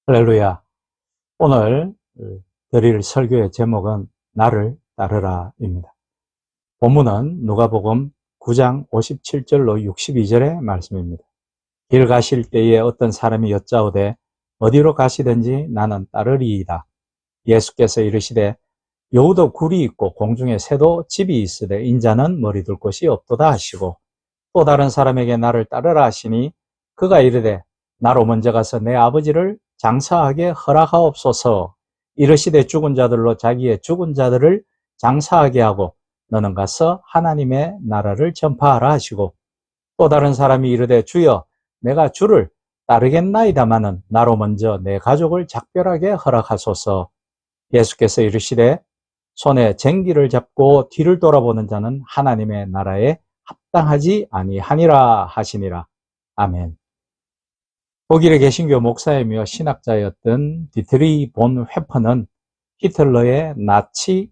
할렐루야. 오늘 드릴 설교의 제목은 나를 따르라입니다. 본문은 누가복음 9장 57절로 62절의 말씀입니다. 길 가실 때에 어떤 사람이 여짜오되 어디로 가시든지 나는 따르리이다. 예수께서 이르시되 여우도 굴이 있고 공중에 새도 집이 있으되 인자는 머리 둘 곳이 없도다 하시고, 또 다른 사람에게 나를 따르라 하시니 그가 이르되 나로 먼저 가서 내 아버지를 장사하게 허락하옵소서. 이르시되 죽은 자들로 자기의 죽은 자들을 장사하게 하고 너는 가서 하나님의 나라를 전파하라 하시고, 또 다른 사람이 이르되 주여 내가 주를 따르겠나이다마는 나로 먼저 내 가족을 작별하게 허락하소서. 예수께서 이르시되 손에 쟁기를 잡고 뒤를 돌아보는 자는 하나님의 나라에 합당하지 아니하니라 하시니라. 아멘. 독일의 개신교 목사이며 신학자였던 디트리 본 회퍼는 히틀러의 나치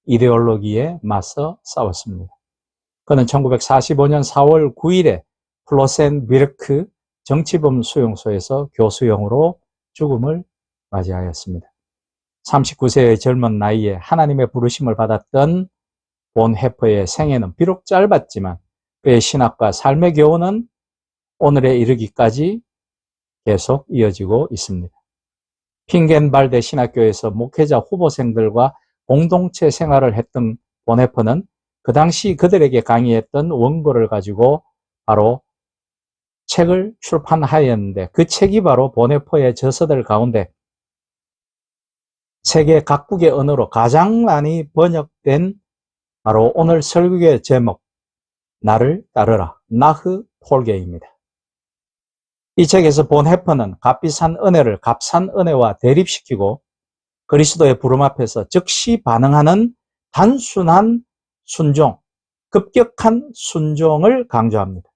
이데올로기에 맞서 싸웠습니다. 그는 1945년 4월 9일에 플로센비르크 정치범 수용소에서 교수형으로 죽음을 맞이하였습니다. 39세의 젊은 나이에 하나님의 부르심을 받았던 본 회퍼의 생애는 비록 짧았지만 그의 신학과 삶의 교훈은 오늘에 이르기까지 계속 이어지고 있습니다. 핑겐발데 신학교에서 목회자 후보생들과 공동체 생활을 했던 본 회퍼는 그 당시 그들에게 강의했던 원고를 가지고 바로 책을 출판하였는데, 그 책이 바로 본 회퍼의 저서들 가운데 세계 각국의 언어로 가장 많이 번역된 바로 오늘 설교의 제목, 나를 따르라, 나흐 폴게입니다. 이 책에서 본 회퍼는 값비싼 은혜를 값싼 은혜와 대립시키고 그리스도의 부름 앞에서 즉시 반응하는 단순한 순종, 급격한 순종을 강조합니다.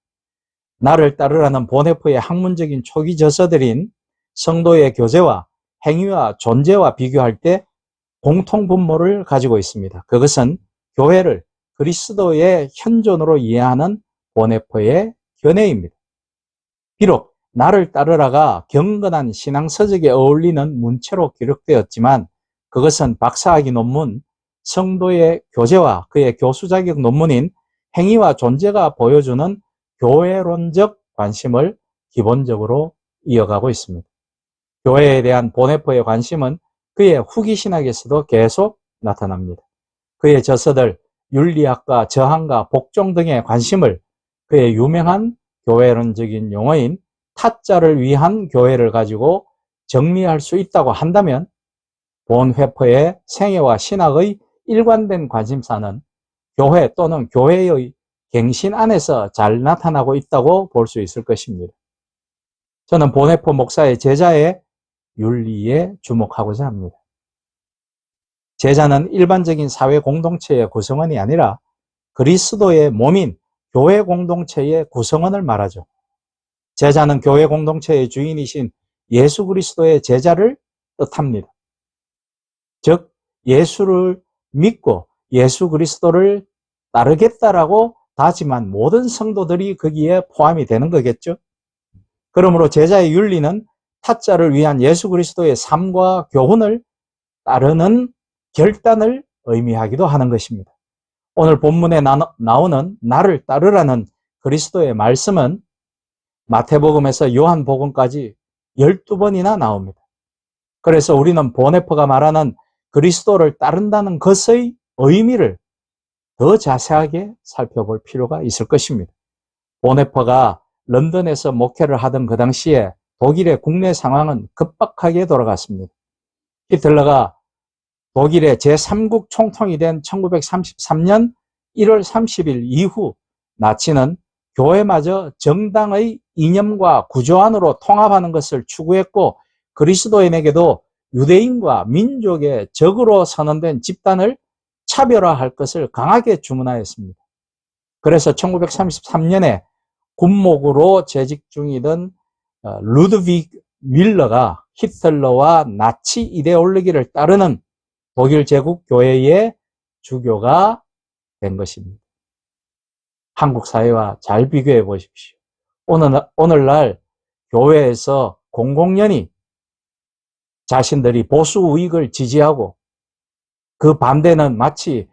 나를 따르라는 본 회퍼의 학문적인 초기 저서들인 성도의 교제와 행위와 존재와 비교할 때 공통분모를 가지고 있습니다. 그것은 교회를 그리스도의 현존으로 이해하는 본 회퍼의 견해입니다. 비록 나를 따르라가 경건한 신앙서적에 어울리는 문체로 기록되었지만 그것은 박사학위 논문, 성도의 교제와 그의 교수 자격 논문인 행위와 존재가 보여주는 교회론적 관심을 기본적으로 이어가고 있습니다. 교회에 대한 본 회퍼의 관심은 그의 후기 신학에서도 계속 나타납니다. 그의 저서들, 윤리학과 저항과 복종 등의 관심을 그의 유명한 교회론적인 용어인 타자를 위한 교회를 가지고 정리할 수 있다고 한다면 본 회퍼의 생애와 신학의 일관된 관심사는 교회 또는 교회의 갱신 안에서 잘 나타나고 있다고 볼 수 있을 것입니다. 저는 본 회퍼 목사의 제자의 윤리에 주목하고자 합니다. 제자는 일반적인 사회 공동체의 구성원이 아니라 그리스도의 몸인 교회 공동체의 구성원을 말하죠. 제자는 교회 공동체의 주인이신 예수 그리스도의 제자를 뜻합니다. 즉 예수를 믿고 예수 그리스도를 따르겠다라고 다짐한 모든 성도들이 거기에 포함이 되는 거겠죠. 그러므로 제자의 윤리는 타자를 위한 예수 그리스도의 삶과 교훈을 따르는 결단을 의미하기도 하는 것입니다. 오늘 본문에 나오는 나를 따르라는 그리스도의 말씀은 마태복음에서 요한복음까지 12번이나 나옵니다. 그래서 우리는 본 회퍼가 말하는 그리스도를 따른다는 것의 의미를 더 자세하게 살펴볼 필요가 있을 것입니다. 본 회퍼가 런던에서 목회를 하던 그 당시에 독일의 국내 상황은 급박하게 돌아갔습니다. 히틀러가 독일의 제3국 총통이 된 1933년 1월 30일 이후 나치는 교회마저 정당의 이념과 구조 안으로 통합하는 것을 추구했고 그리스도인에게도 유대인과 민족의 적으로 선언된 집단을 차별화할 것을 강하게 주문하였습니다. 그래서 1933년에 군목으로 재직 중이던 루드비그 밀러가 히틀러와 나치 이데올로기를 따르는 독일 제국 교회의 주교가 된 것입니다. 한국 사회와 잘 비교해 보십시오. 오늘날 교회에서 공공연히 자신들이 보수 우익을 지지하고 그 반대는 마치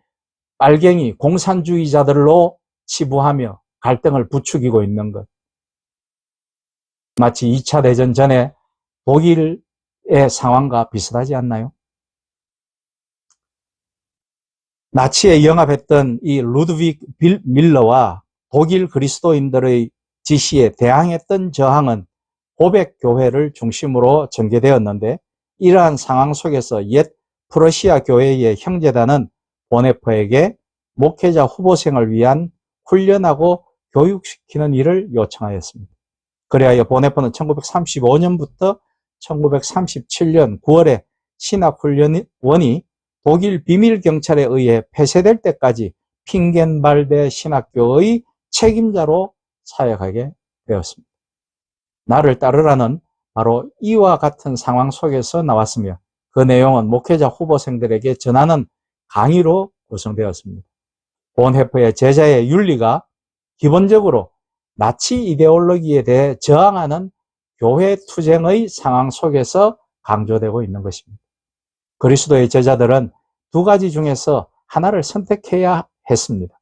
빨갱이 공산주의자들로 치부하며 갈등을 부추기고 있는 것. 마치 2차 대전 전에 독일의 상황과 비슷하지 않나요? 나치에 영합했던 이 루드빅 밀러와 독일 그리스도인들의 지시에 대항했던 저항은 고백교회를 중심으로 전개되었는데, 이러한 상황 속에서 옛 프러시아 교회의 형제단은 보네퍼에게 목회자 후보생을 위한 훈련하고 교육시키는 일을 요청하였습니다. 그리하여 보네퍼는 1935년부터 1937년 9월에 신학훈련원이 독일 비밀경찰에 의해 폐쇄될 때까지 핑겐발데 신학교의 책임자로 사역하게 되었습니다. 나를 따르라는 바로 이와 같은 상황 속에서 나왔으며, 그 내용은 목회자 후보생들에게 전하는 강의로 구성되었습니다. 본헤퍼의 제자의 윤리가 기본적으로 나치 이데올로기에 대해 저항하는 교회 투쟁의 상황 속에서 강조되고 있는 것입니다. 그리스도의 제자들은 두 가지 중에서 하나를 선택해야 했습니다.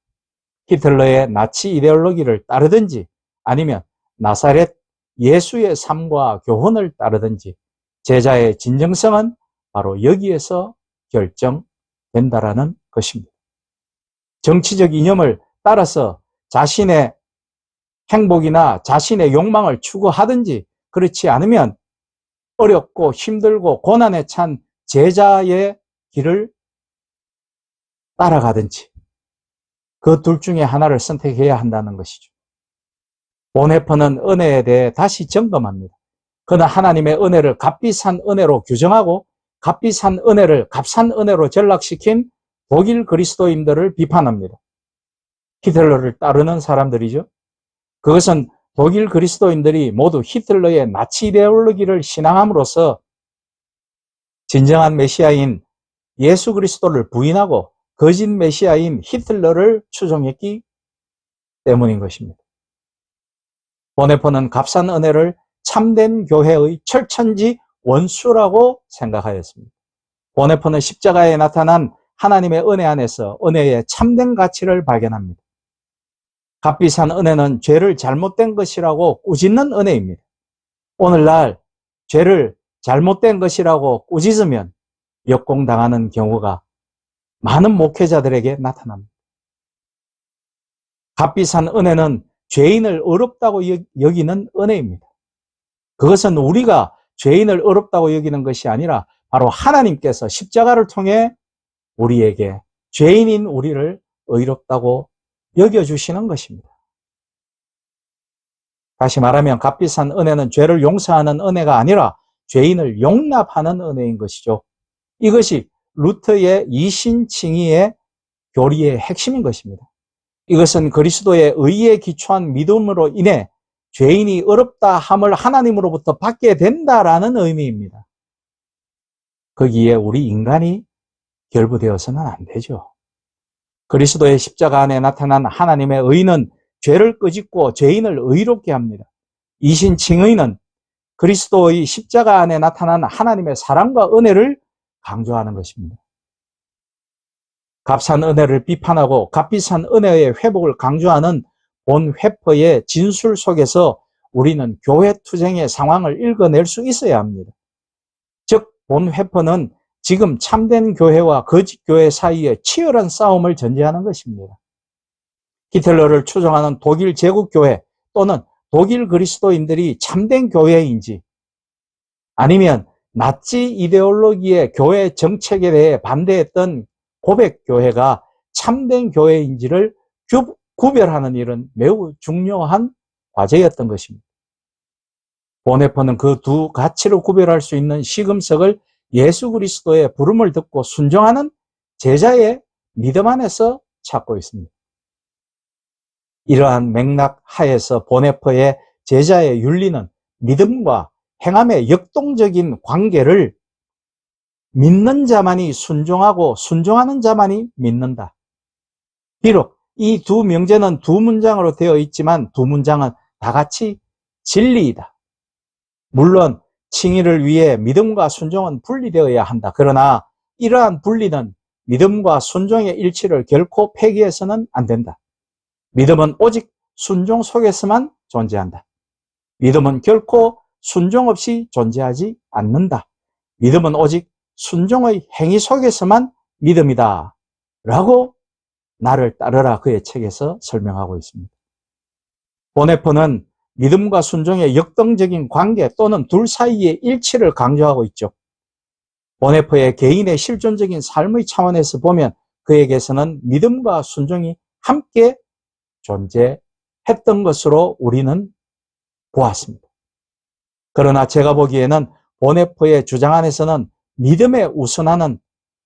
히틀러의 나치 이데올로기를 따르든지 아니면 나사렛 예수의 삶과 교훈을 따르든지, 제자의 진정성은 바로 여기에서 결정된다라는 것입니다. 정치적 이념을 따라서 자신의 행복이나 자신의 욕망을 추구하든지, 그렇지 않으면 어렵고 힘들고 고난에 찬 제자의 길을 따라가든지, 그 둘 중에 하나를 선택해야 한다는 것이죠. 본헤퍼는 은혜에 대해 다시 점검합니다. 그는 하나님의 은혜를 값비싼 은혜로 규정하고 값비싼 은혜를 값싼 은혜로 전락시킨 독일 그리스도인들을 비판합니다. 히틀러를 따르는 사람들이죠. 그것은 독일 그리스도인들이 모두 히틀러의 나치 이데올로기를 신앙함으로써 진정한 메시아인 예수 그리스도를 부인하고 거짓 메시아인 히틀러를 추종했기 때문인 것입니다. 보네퍼는 값싼 은혜를 참된 교회의 철천지 원수라고 생각하였습니다. 보네퍼는 십자가에 나타난 하나님의 은혜 안에서 은혜의 참된 가치를 발견합니다. 값비싼 은혜는 죄를 잘못된 것이라고 꾸짖는 은혜입니다. 오늘날 죄를 잘못된 것이라고 꾸짖으면 역공당하는 경우가 많은 목회자들에게 나타납니다. 값비싼 은혜는 죄인을 어렵다고 여기는 은혜입니다. 그것은 우리가 죄인을 어렵다고 여기는 것이 아니라 바로 하나님께서 십자가를 통해 우리에게 죄인인 우리를 의롭다고 여겨주시는 것입니다. 다시 말하면 값비싼 은혜는 죄를 용서하는 은혜가 아니라 죄인을 용납하는 은혜인 것이죠. 이것이 루터의 이신칭의의 교리의 핵심인 것입니다. 이것은 그리스도의 의에 기초한 믿음으로 인해 죄인이 어렵다 함을 하나님으로부터 받게 된다라는 의미입니다. 거기에 우리 인간이 결부되어서는 안 되죠. 그리스도의 십자가 안에 나타난 하나님의 의는 죄를 끄집고 죄인을 의롭게 합니다. 이신칭의는 그리스도의 십자가 안에 나타난 하나님의 사랑과 은혜를 강조하는 것입니다. 값싼 은혜를 비판하고 값비싼 은혜의 회복을 강조하는 본회퍼의 진술 속에서 우리는 교회 투쟁의 상황을 읽어낼 수 있어야 합니다. 즉, 본회퍼는 지금 참된 교회와 거짓 교회 사이에 치열한 싸움을 전제하는 것입니다. 히틀러를 추종하는 독일 제국교회 또는 독일 그리스도인들이 참된 교회인지, 아니면 나치 이데올로기의 교회 정책에 대해 반대했던 고백교회가 참된 교회인지를 구별하는 일은 매우 중요한 과제였던 것입니다. 보네퍼는 그 두 가치를 구별할 수 있는 시금석을 예수 그리스도의 부름을 듣고 순종하는 제자의 믿음 안에서 찾고 있습니다. 이러한 맥락 하에서 보네퍼의 제자의 윤리는 믿음과 행함의 역동적인 관계를 믿는 자만이 순종하고 순종하는 자만이 믿는다. 비록 이 두 명제는 두 문장으로 되어 있지만 두 문장은 다 같이 진리이다. 물론 칭의를 위해 믿음과 순종은 분리되어야 한다. 그러나 이러한 분리는 믿음과 순종의 일치를 결코 폐기해서는 안 된다. 믿음은 오직 순종 속에서만 존재한다. 믿음은 결코 순종 없이 존재하지 않는다. 믿음은 오직 순종의 행위 속에서만 믿음이다. 라고 나를 따르라 그의 책에서 설명하고 있습니다. 보네포는 믿음과 순종의 역동적인 관계 또는 둘 사이의 일치를 강조하고 있죠. 보네포의 개인의 실존적인 삶의 차원에서 보면 그에게서는 믿음과 순종이 함께 존재했던 것으로 우리는 보았습니다. 그러나 제가 보기에는 보네포의 주장 안에서는 믿음에 우선하는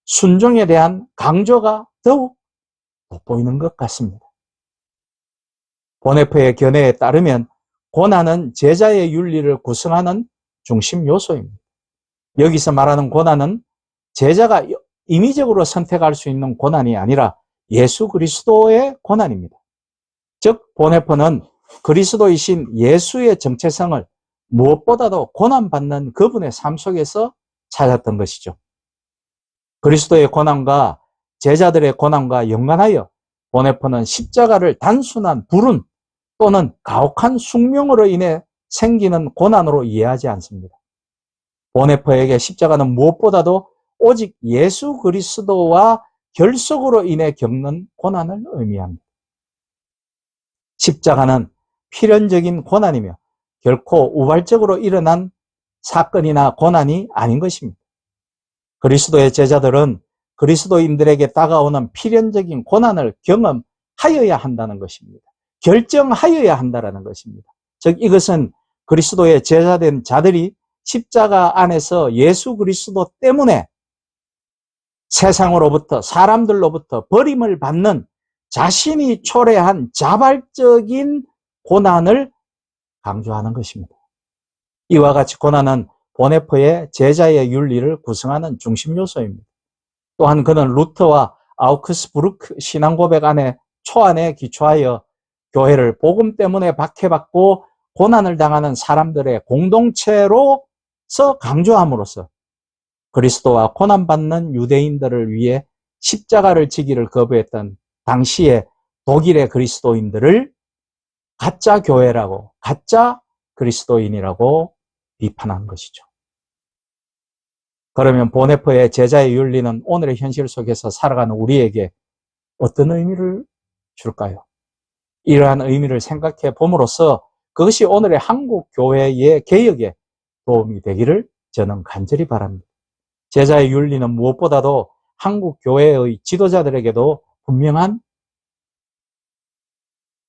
순종에 대한 강조가 더욱 돋보이는 것 같습니다. 보네포의 견해에 따르면 고난은 제자의 윤리를 구성하는 중심 요소입니다. 여기서 말하는 고난은 제자가 임의적으로 선택할 수 있는 고난이 아니라 예수 그리스도의 고난입니다. 즉 보네포는 그리스도이신 예수의 정체성을 무엇보다도 고난받는 그분의 삶 속에서 찾았던 것이죠. 그리스도의 고난과 제자들의 고난과 연관하여 보네포는 십자가를 단순한 불운 또는 가혹한 숙명으로 인해 생기는 고난으로 이해하지 않습니다. 보네포에게 십자가는 무엇보다도 오직 예수 그리스도와 결속으로 인해 겪는 고난을 의미합니다. 십자가는 필연적인 고난이며 결코 우발적으로 일어난 사건이나 고난이 아닌 것입니다. 그리스도의 제자들은 그리스도인들에게 다가오는 필연적인 고난을 경험하여야 한다는 것입니다. 결정하여야 한다는 것입니다. 즉 이것은 그리스도의 제자된 자들이 십자가 안에서 예수 그리스도 때문에 세상으로부터 사람들로부터 버림을 받는 자신이 초래한 자발적인 고난을 강조하는 것입니다. 이와 같이 고난은 보네포의 제자의 윤리를 구성하는 중심 요소입니다. 또한 그는 루터와 아우크스부르크 신앙고백 안에 초안에 기초하여 교회를 복음 때문에 박해받고 고난을 당하는 사람들의 공동체로서 강조함으로써 그리스도와 고난받는 유대인들을 위해 십자가를 지기를 거부했던 당시의 독일의 그리스도인들을 가짜 교회라고, 가짜 그리스도인이라고 비판한 것이죠. 그러면 보네포의 제자의 윤리는 오늘의 현실 속에서 살아가는 우리에게 어떤 의미를 줄까요? 이러한 의미를 생각해 봄으로써 그것이 오늘의 한국 교회의 개혁에 도움이 되기를 저는 간절히 바랍니다. 제자의 윤리는 무엇보다도 한국 교회의 지도자들에게도 분명한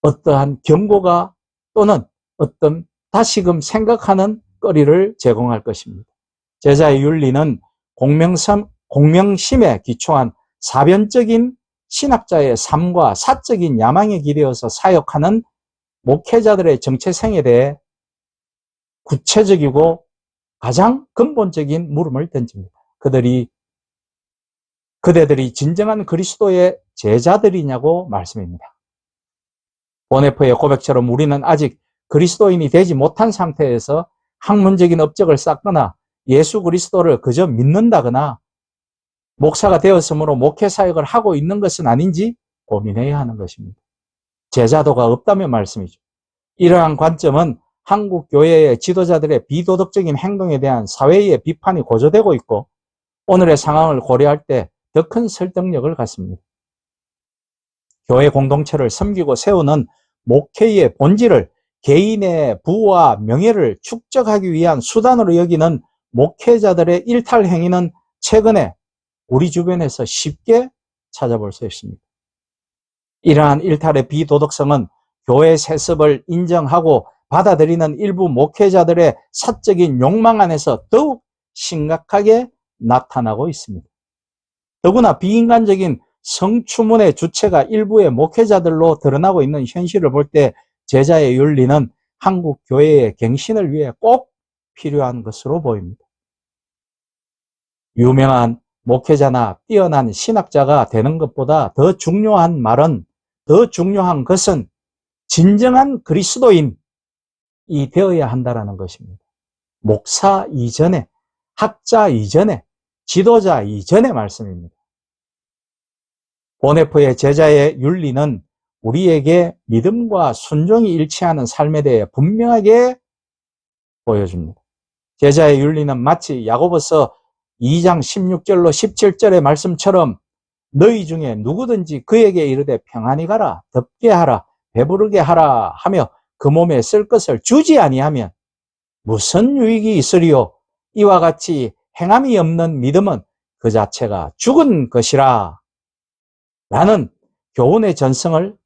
어떠한 경고가 또는 어떤 다시금 생각하는 거리를 제공할 것입니다. 제자의 윤리는 공명심에 기초한 사변적인 신학자의 삶과 사적인 야망에 기대어서 사역하는 목회자들의 정체성에 대해 구체적이고 가장 근본적인 물음을 던집니다. 그대들이 진정한 그리스도의 제자들이냐고 말씀입니다. 보네포의 고백처럼 우리는 아직 그리스도인이 되지 못한 상태에서 학문적인 업적을 쌓거나 예수 그리스도를 그저 믿는다거나 목사가 되었으므로 목회 사역을 하고 있는 것은 아닌지 고민해야 하는 것입니다. 제자도가 없다면 말씀이죠. 이러한 관점은 한국 교회의 지도자들의 비도덕적인 행동에 대한 사회의 비판이 고조되고 있고 오늘의 상황을 고려할 때 더 큰 설득력을 갖습니다. 교회 공동체를 섬기고 세우는 목회의 본질을 개인의 부와 명예를 축적하기 위한 수단으로 여기는 목회자들의 일탈 행위는 최근에 우리 주변에서 쉽게 찾아볼 수 있습니다. 이러한 일탈의 비도덕성은 교회 세습을 인정하고 받아들이는 일부 목회자들의 사적인 욕망 안에서 더욱 심각하게 나타나고 있습니다. 더구나 비인간적인 성추문의 주체가 일부의 목회자들로 드러나고 있는 현실을 볼 때 제자의 윤리는 한국 교회의 갱신을 위해 꼭 필요한 것으로 보입니다. 유명한 목회자나 뛰어난 신학자가 되는 것보다 더 중요한 것은 진정한 그리스도인이 되어야 한다는 것입니다. 목사 이전에, 학자 이전에, 지도자 이전의 말씀입니다. 보네포의 제자의 윤리는 우리에게 믿음과 순종이 일치하는 삶에 대해 분명하게 보여줍니다. 제자의 윤리는 마치 야고보서 2장 16절로 17절의 말씀처럼 너희 중에 누구든지 그에게 이르되 평안히 가라, 덥게 하라, 배부르게 하라 하며 그 몸에 쓸 것을 주지 아니하면 무슨 유익이 있으리요? 이와 같이 행함이 없는 믿음은 그 자체가 죽은 것이라 라는 교훈의 전승을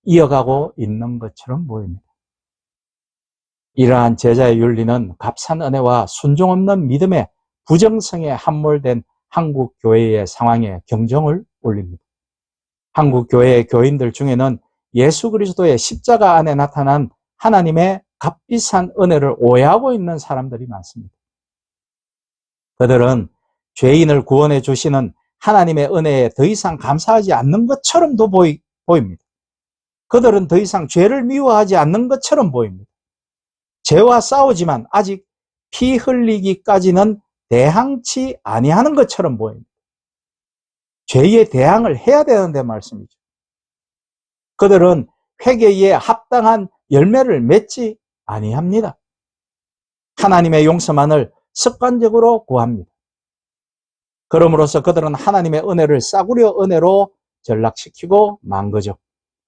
이어가고 있는 것처럼 보입니다. 이러한 제자의 윤리는 값싼 은혜와 순종 없는 믿음의 부정성에 함몰된 한국 교회의 상황에 경종을 울립니다. 한국 교회의 교인들 중에는 예수 그리스도의 십자가 안에 나타난 하나님의 값비싼 은혜를 오해하고 있는 사람들이 많습니다. 그들은 죄인을 구원해 주시는 하나님의 은혜에 더 이상 감사하지 않는 것처럼도 보입니다. 그들은 더 이상 죄를 미워하지 않는 것처럼 보입니다. 죄와 싸우지만 아직 피 흘리기까지는 대항치 아니하는 것처럼 보입니다. 죄에 대항을 해야 되는데 말씀이죠. 그들은 회개에 합당한 열매를 맺지 아니합니다. 하나님의 용서만을 습관적으로 구합니다. 그럼으로써 그들은 하나님의 은혜를 싸구려 은혜로 전락시키고 만 거죠.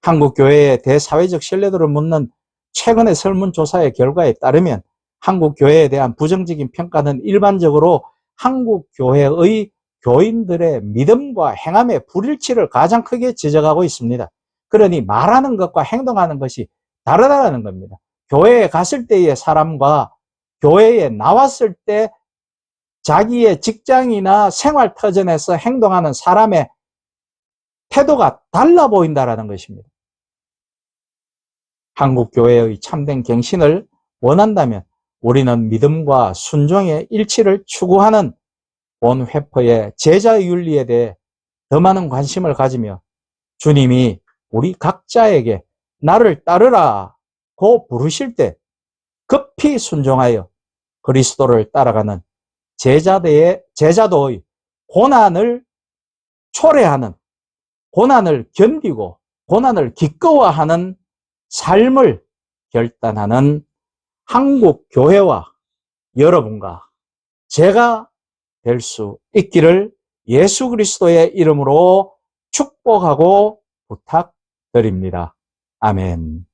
한국 교회의 대사회적 신뢰도를 묻는 최근의 설문조사의 결과에 따르면 한국 교회에 대한 부정적인 평가는 일반적으로 한국 교회의 교인들의 믿음과 행함의 불일치를 가장 크게 지적하고 있습니다. 그러니 말하는 것과 행동하는 것이 다르다는 겁니다. 교회에 갔을 때의 사람과 교회에 나왔을 때 자기의 직장이나 생활터전에서 행동하는 사람의 태도가 달라 보인다는 것입니다. 한국 교회의 참된 갱신을 원한다면 우리는 믿음과 순종의 일치를 추구하는 본회퍼의 제자의 윤리에 대해 더 많은 관심을 가지며 주님이 우리 각자에게 나를 따르라고 부르실 때 급히 순종하여 그리스도를 따라가는 제자도의 고난을 초래하는, 고난을 견디고 고난을 기꺼워하는 삶을 결단하는 한국 교회와 여러분과 제가 될 수 있기를 예수 그리스도의 이름으로 축복하고 부탁드립니다. 아멘.